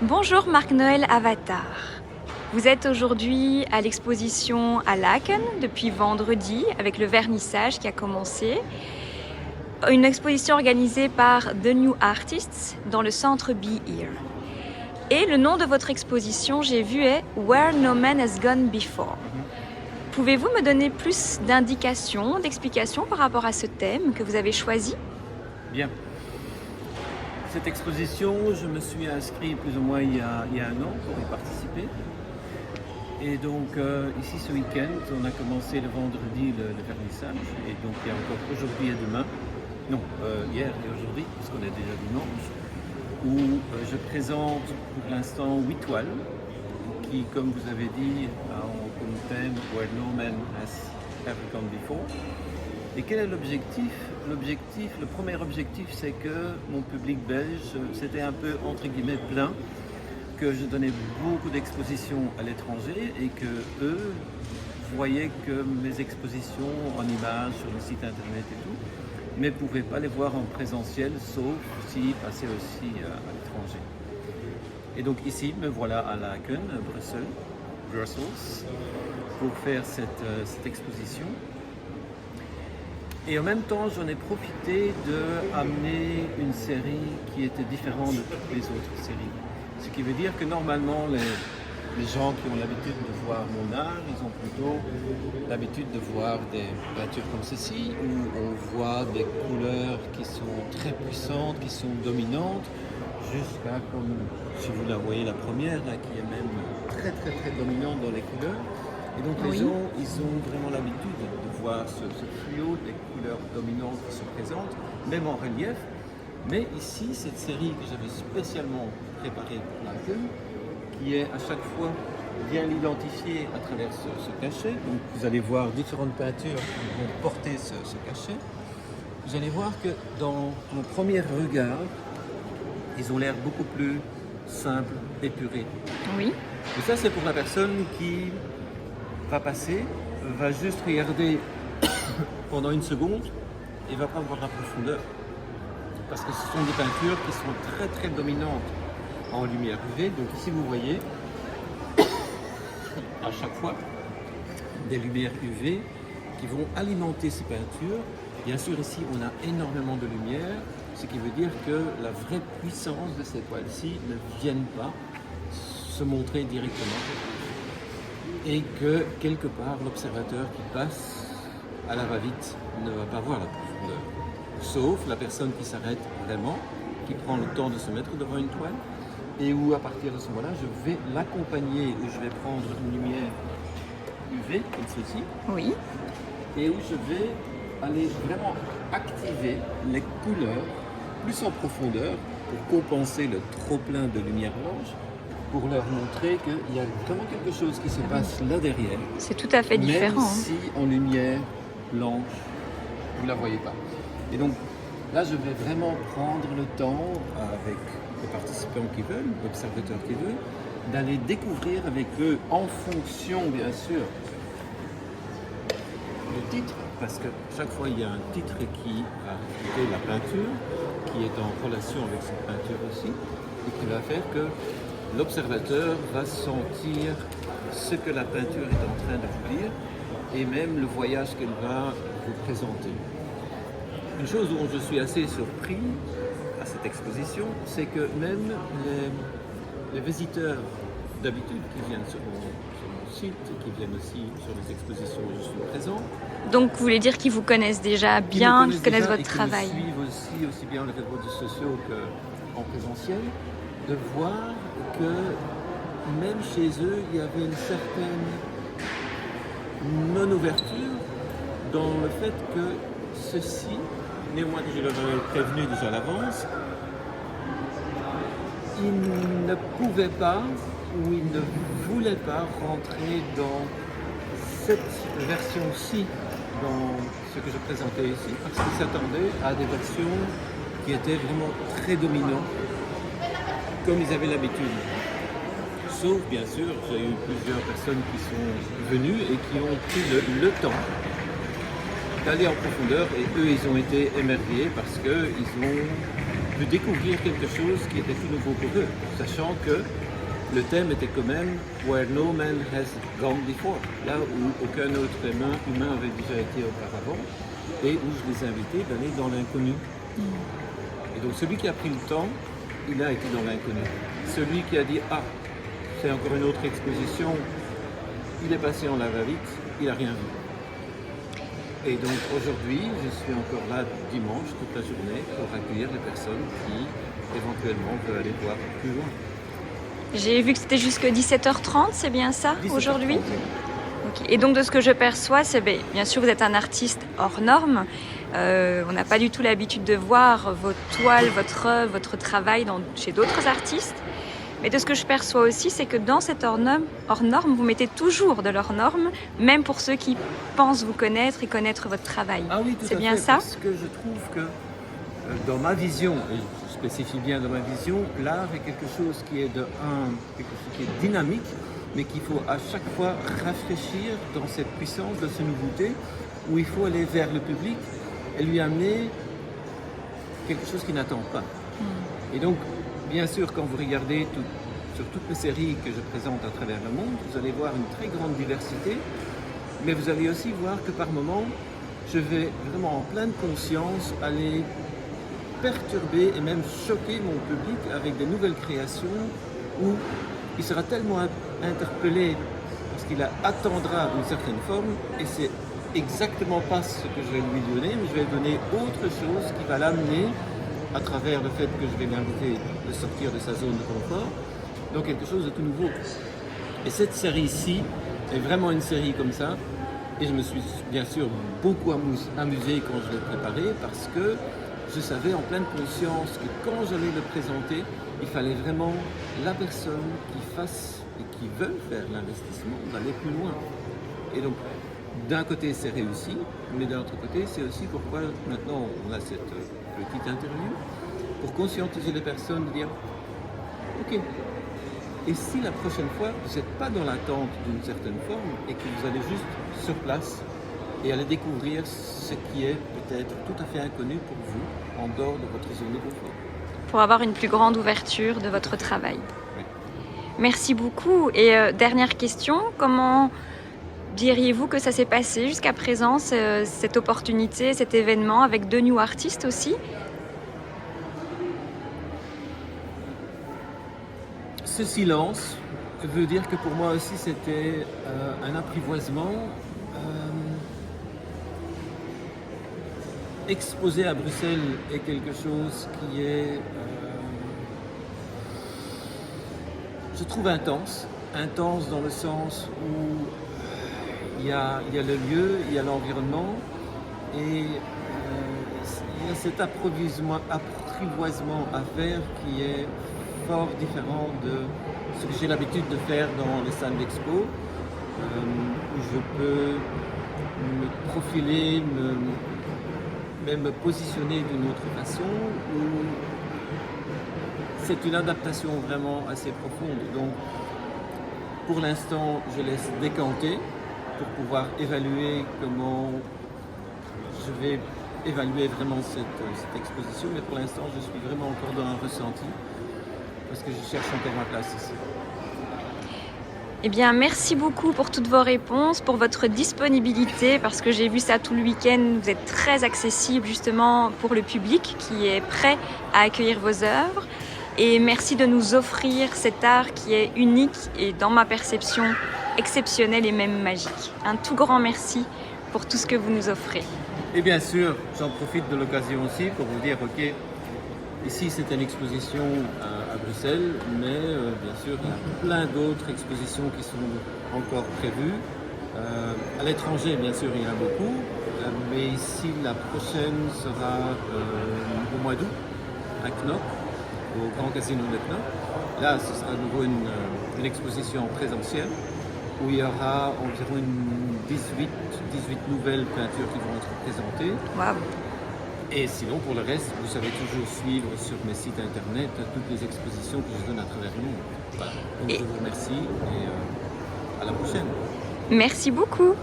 Bonjour Marc-Noël Avatar. Vous êtes aujourd'hui à l'exposition à Laken depuis vendredi avec le vernissage qui a commencé. Une exposition organisée par The New Artists dans le centre Be Here. Et le nom de votre exposition, j'ai vu, est Where No Man Has Gone Before. Pouvez-vous me donner plus d'indications, d'explications par rapport à ce thème que vous avez choisi? Bien. Cette exposition, je me suis inscrit plus ou moins il y a un an pour y participer. Et donc ici ce week-end, on a commencé le vendredi le vernissage. Et donc il y a encore aujourd'hui et demain, non, hier et aujourd'hui, puisqu'on est déjà dimanche, où je présente pour l'instant 8 toiles qui, comme vous avez dit, ont comme thème Where No Man Has Ever Gone Before. Et quel est l'objectif? Le premier objectif, c'est que mon public belge, c'était un peu entre guillemets plein, que je donnais beaucoup d'expositions à l'étranger et que eux voyaient que mes expositions en images sur le site internet et tout, mais ne pouvaient pas les voir en présentiel, sauf s'ils passaient aussi à l'étranger. Et donc ici, me voilà à Laken, Brussels, pour faire cette exposition. Et en même temps, j'en ai profité d'amener une série qui était différente de toutes les autres séries. Ce qui veut dire que normalement, les gens qui ont l'habitude de voir mon art, ils ont plutôt l'habitude de voir des peintures comme ceci, où on voit des couleurs qui sont très puissantes, qui sont dominantes, jusqu'à comme, si vous la voyez la première, là, qui est même très très très dominante dans les couleurs. Et donc les gens, ils ont vraiment l'habitude de voir ce fluo des couleurs dominantes qui se présentent, même en relief. Mais ici, cette série que j'avais spécialement préparée pour Laken, qui est à chaque fois bien identifiée à travers ce cachet. Donc vous allez voir différentes peintures qui vont porter ce cachet. Vous allez voir que dans mon premier regard, ils ont l'air beaucoup plus simples, épurés. Oui. Et ça, c'est pour la personne qui va passer, va juste regarder pendant une seconde et va pas voir la profondeur. Parce que ce sont des peintures qui sont très très dominantes en lumière UV. Donc ici vous voyez à chaque fois des lumières UV qui vont alimenter ces peintures. Bien sûr ici on a énormément de lumière, ce qui veut dire que la vraie puissance de ces toiles-ci ne viennent pas se montrer directement. Et que quelque part l'observateur qui passe à la va-vite ne va pas voir la profondeur. Sauf la personne qui s'arrête vraiment, qui prend le temps de se mettre devant une toile, et où à partir de ce moment-là, je vais l'accompagner, où je vais prendre une lumière UV, comme ceci, Oui. et où je vais aller vraiment activer les couleurs plus en profondeur pour compenser le trop-plein de lumière blanche, pour leur montrer qu'il y a vraiment quelque chose qui se passe là derrière. C'est tout à fait différent. Même si en lumière blanche, vous ne la voyez pas. Et donc là, je vais vraiment prendre le temps avec les participants qui veulent, l'observateur qui veut, d'aller découvrir avec eux, en fonction bien sûr du titre, parce que chaque fois il y a un titre qui va refléter la peinture, qui est en relation avec cette peinture aussi, et qui va faire que l'observateur va sentir ce que la peinture est en train de vous dire et même le voyage qu'elle va vous présenter. Une chose dont je suis assez surpris à cette exposition, c'est que même les visiteurs d'habitude qui viennent sur mon site, qui viennent aussi sur les expositions où je suis présent, Donc vous voulez dire qu'ils vous connaissent déjà bien, qu'ils connaissent votre travail. Qui me suivent aussi bien les réseaux sociaux qu'en présentiel, de voir que même chez eux, il y avait une certaine non-ouverture dans le fait que ceci, néanmoins que je leur avais prévenu déjà à l'avance, ils ne pouvaient pas ou ils ne voulaient pas rentrer dans cette version-ci, dans ce que je présentais ici, parce qu'ils s'attendaient à des versions qui étaient vraiment très dominantes, comme ils avaient l'habitude. Sauf, bien sûr, j'ai eu plusieurs personnes qui sont venues et qui ont pris le temps d'aller en profondeur, et eux, ils ont été émerveillés parce qu'ils ont pu découvrir quelque chose qui était tout nouveau pour eux, sachant que le thème était quand même Where no man has gone before, là où aucun autre humain avait déjà été auparavant, et où je les invitais d'aller dans l'inconnu. Et donc celui qui a pris le temps, il a été dans l'inconnu. Celui qui a dit « Ah, c'est encore une autre exposition », il est passé en va-vite, il n'a rien vu. Et donc aujourd'hui, je suis encore là dimanche, toute la journée, pour accueillir les personnes qui éventuellement veulent aller voir plus loin. J'ai vu que c'était jusque 17h30, c'est bien ça 17h30, aujourd'hui? oui. Okay. Et donc de ce que je perçois, c'est bien sûr vous êtes un artiste hors norme. On n'a pas du tout l'habitude de voir vos toiles, votre œuvre, votre travail chez d'autres artistes. Mais de ce que je perçois aussi, c'est que dans cette hors norme, vous mettez toujours de l'hors norme, même pour ceux qui pensent vous connaître et connaître votre travail. Ah oui, tout à fait. C'est bien ça? Parce que je trouve que dans ma vision, et je spécifie bien dans ma vision, l'art est quelque chose qui est quelque chose qui est dynamique, mais qu'il faut à chaque fois rafraîchir dans cette puissance, dans cette nouveauté, où il faut aller vers le public et lui amener quelque chose qu'il n'attend pas. Et donc, bien sûr, quand vous regardez sur toutes les séries que je présente à travers le monde, vous allez voir une très grande diversité, mais vous allez aussi voir que par moments, je vais vraiment en pleine conscience aller perturber et même choquer mon public avec des nouvelles créations où il sera tellement interpellé parce qu'il attendra une certaine forme et c'est exactement pas ce que je vais lui donner, mais je vais lui donner autre chose qui va l'amener à travers le fait que je vais l'inviter de sortir de sa zone de confort, donc quelque chose de tout nouveau. Et cette série-ci est vraiment une série comme ça, et je me suis bien sûr beaucoup amusé quand je l'ai préparé, parce que je savais en pleine conscience que quand j'allais le présenter, il fallait vraiment la personne qui fasse et qui veut faire l'investissement d'aller plus loin. Et donc, d'un côté, c'est réussi, mais d'un autre côté, c'est aussi pourquoi maintenant on a cette petite interview, pour conscientiser les personnes, de dire ok, et si la prochaine fois, vous n'êtes pas dans l'attente d'une certaine forme et que vous allez juste sur place et aller découvrir ce qui est peut-être tout à fait inconnu pour vous, en dehors de votre zone de confort. Pour avoir une plus grande ouverture de votre travail. Oui. Merci beaucoup. Et dernière question, comment diriez-vous que ça s'est passé jusqu'à présent, cette opportunité, cet événement avec deux new artistes aussi? Ce silence veut dire que pour moi aussi c'était un apprivoisement. Exposer à Bruxelles est quelque chose qui est, je trouve, intense dans le sens où il y a le lieu, il y a l'environnement et il y a cet apprivoisement à faire qui est fort différent de ce que j'ai l'habitude de faire dans les salles d'expo, où je peux me profiler, même me positionner d'une autre façon, où c'est une adaptation vraiment assez profonde. Donc, pour l'instant, je laisse décanter pour pouvoir évaluer comment je vais évaluer vraiment cette exposition, mais pour l'instant, je suis vraiment encore dans un ressenti, parce que je cherche encore ma place ici. Eh bien, merci beaucoup pour toutes vos réponses, pour votre disponibilité, parce que j'ai vu ça tout le week-end. Vous êtes très accessible justement pour le public qui est prêt à accueillir vos œuvres. Et merci de nous offrir cet art qui est unique et, dans ma perception, exceptionnel et même magique. Un tout grand merci pour tout ce que vous nous offrez. Et bien sûr, j'en profite de l'occasion aussi pour vous dire, ok, ici c'était une exposition à Bruxelles, mais bien sûr il y a plein d'autres expositions qui sont encore prévues. À l'étranger, bien sûr, il y en a beaucoup, mais ici la prochaine sera au mois d'août à Knock, au Grand Casino de Knock. Là, ce sera à nouveau une exposition présentielle où il y aura environ 18 nouvelles peintures qui vont être présentées. Waouh! Et sinon, pour le reste, vous savez toujours suivre sur mes sites internet toutes les expositions que je donne à travers le monde. Voilà. Donc je vous remercie et à la prochaine. Merci beaucoup!